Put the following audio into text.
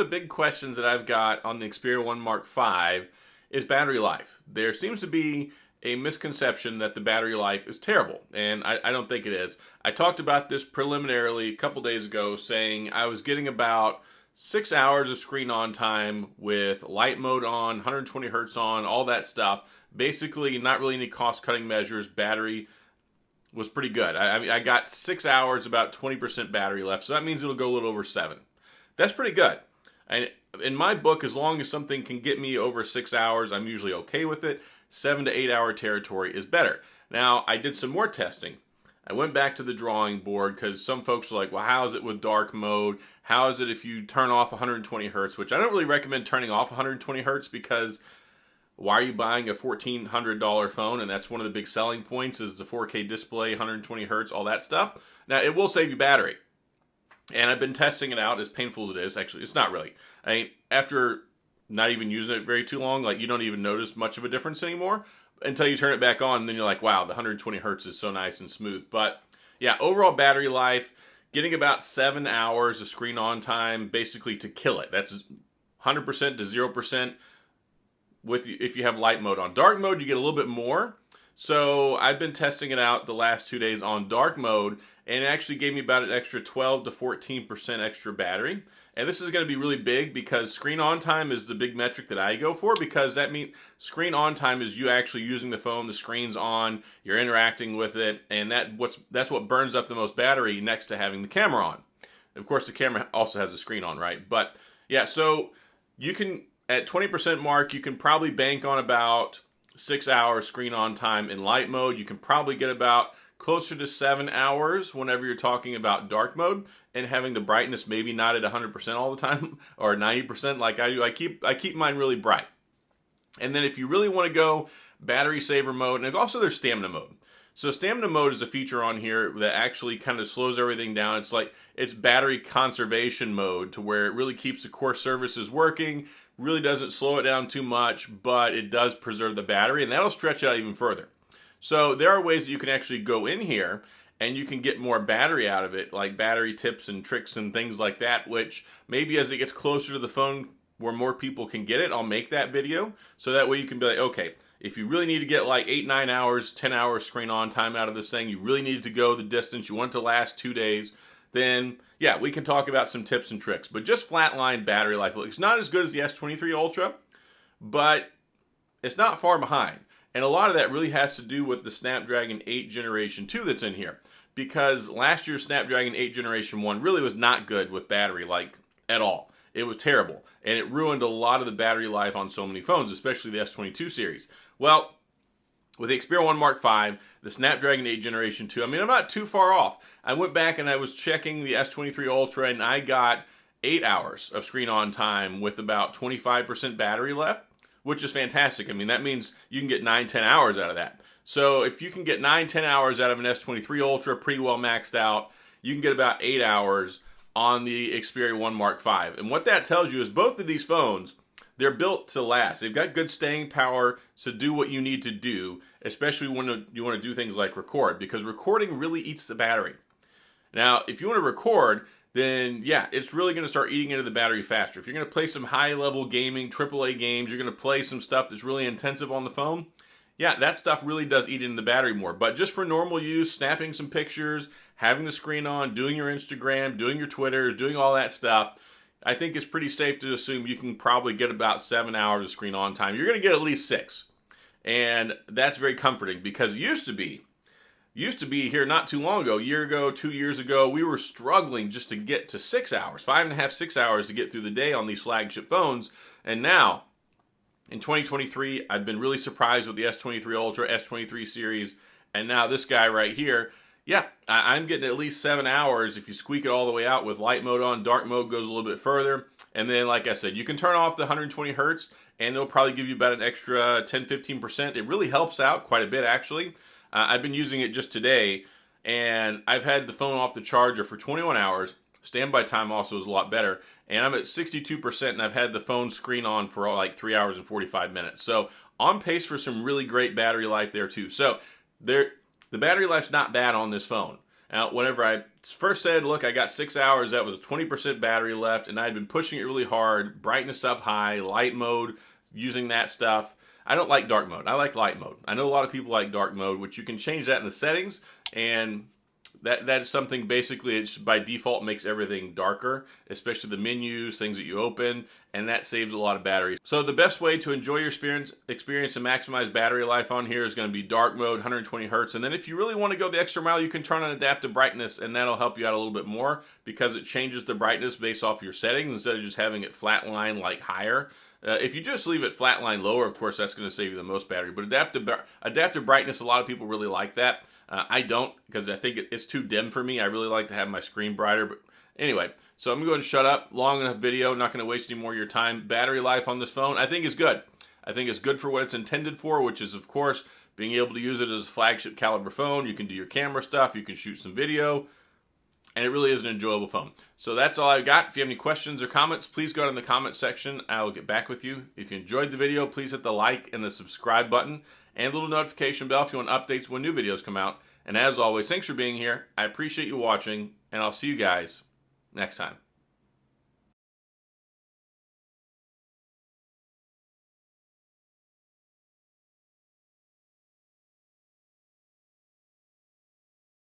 big questions that I've got on the Xperia 1 Mark V is battery life. There seems to be a misconception that the battery life is terrible, and I don't think it is. I talked about this preliminarily a couple days ago, saying I was getting about 6 hours of screen on time with light mode on, 120 hertz on, all that stuff. Basically, not really any cost-cutting measures. Battery was pretty good. I got 6 hours, about 20% battery left, so that means it'll go a little over 7. That's pretty good. And in my book, as long as something can get me over 6 hours, I'm usually okay with it. 7 to 8 hour territory is better. Now, I did some more testing. I went back to the drawing board because some folks are like, well, how is it with dark mode? How is it if you turn off 120 hertz? Which I don't really recommend turning off 120 hertz because why are you buying a $1,400 phone? And that's one of the big selling points is the 4K display, 120 hertz, all that stuff. Now, it will save you battery. And I've been testing it out, as painful as it is. Actually, it's not really. I mean, after not even using it very too long, like you don't even notice much of a difference anymore until you turn it back on. And then you're like, wow, the 120 hertz is so nice and smooth. But yeah, overall battery life, getting about 7 hours of screen on time, basically to kill it. That's 100% to 0% if you have light mode on. Dark mode, you get a little bit more. So I've been testing it out the last 2 days on dark mode, and it actually gave me about an extra 12 to 14% extra battery. And this is going to be really big because screen on time is the big metric that I go for, because that means screen on time is you actually using the phone, the screen's on, you're interacting with it, and that's what burns up the most battery next to having the camera on. Of course, the camera also has the screen on, right? But yeah, so you can, at 20% mark, you can probably bank on about 6 hours screen on time in light mode. You can probably get about closer to 7 hours whenever you're talking about dark mode, and having the brightness maybe not at 100% all the time or 90% like I do. I keep mine really bright. And then if you really want to go battery saver mode, and also there's stamina mode. So stamina mode is a feature on here that actually kind of slows everything down. It's battery conservation mode, to where it really keeps the core services working, really doesn't slow it down too much, but it does preserve the battery, and that'll stretch it out even further. So there are ways that you can actually go in here and you can get more battery out of it, like battery tips and tricks and things like that, which maybe as it gets closer to the phone where more people can get it, I'll make that video. So that way you can be like, okay, if you really need to get like 8, 9 hours, 10 hours screen on time out of this thing, you really need to go the distance, you want it to last 2 days, then yeah, we can talk about some tips and tricks. But just flatline battery life, it's not as good as the S23 Ultra, but it's not far behind. And a lot of that really has to do with the Snapdragon 8 Generation 2 that's in here. Because last year's Snapdragon 8 Generation 1 really was not good with battery, like, at all. It was terrible. And it ruined a lot of the battery life on so many phones, especially the S22 series. Well, with the Xperia 1 Mark V, the Snapdragon 8 Generation 2, I mean, I'm not too far off. I went back and I was checking the S23 Ultra, and I got 8 hours of screen on time with about 25% battery left, which is fantastic. I mean, that means you can get 9, 10 hours out of that. So if you can get 9, 10 hours out of an S23 Ultra pretty well maxed out, you can get about 8 hours on the Xperia 1 Mark V. And what that tells you is both of these phones, they're built to last. They've got good staying power to do what you need to do, especially when you want to do things like record, because recording really eats the battery. Now, if you want to record, then yeah, it's really going to start eating into the battery faster. If you're going to play some high-level gaming, AAA games, you're going to play some stuff that's really intensive on the phone, yeah, that stuff really does eat into the battery more. But just for normal use, snapping some pictures, having the screen on, doing your Instagram, doing your Twitter, doing all that stuff, I think it's pretty safe to assume you can probably get about 7 hours of screen on time. You're going to get at least 6. And that's very comforting, because it used to be here not too long ago, a year ago, 2 years ago, we were struggling just to get to 6 hours, 5.5, 6 hours to get through the day on these flagship phones. And now, in 2023, I've been really surprised with the S23 Ultra, S23 series, and now this guy right here. Yeah, I'm getting at least 7 hours if you squeak it all the way out with light mode on. Dark mode goes a little bit further. And then, like I said, you can turn off the 120 hertz, and it'll probably give you about an extra 10-15%. It really helps out quite a bit, actually. I've been using it just today, and I've had the phone off the charger for 21 hours. Standby time also is a lot better. And I'm at 62%, and I've had the phone screen on for like 3 hours and 45 minutes. So on pace for some really great battery life there too. So the battery life's not bad on this phone. Whenever I first said, look, I got 6 hours, that was 20% battery left, and I'd been pushing it really hard, brightness up high, light mode, using that stuff. I don't like dark mode. I like light mode. I know a lot of people like dark mode, which you can change that in the settings, and that's something basically it's by default makes everything darker, especially the menus, things that you open, and that saves a lot of battery. So the best way to enjoy your experience and maximize battery life on here is going to be dark mode, 120 hertz. And then if you really want to go the extra mile, you can turn on adaptive brightness, and that'll help you out a little bit more because it changes the brightness based off your settings instead of just having it flatline like higher. If you just leave it flatline lower, of course, that's going to save you the most battery. But adaptive brightness, a lot of people really like that. I don't, because I think it's too dim for me. I really like to have my screen brighter. But anyway, so I'm going to go ahead and shut up. Long enough video. Not going to waste any more of your time. Battery life on this phone, I think is good. I think it's good for what it's intended for, which is, of course, being able to use it as a flagship caliber phone. You can do your camera stuff. You can shoot some video. And it really is an enjoyable phone. So that's all I've got. If you have any questions or comments, please go in the comments section. I will get back with you. If you enjoyed the video, please hit the like and the subscribe button and the little notification bell if you want updates when new videos come out. And as always, thanks for being here. I appreciate you watching, and I'll see you guys next time.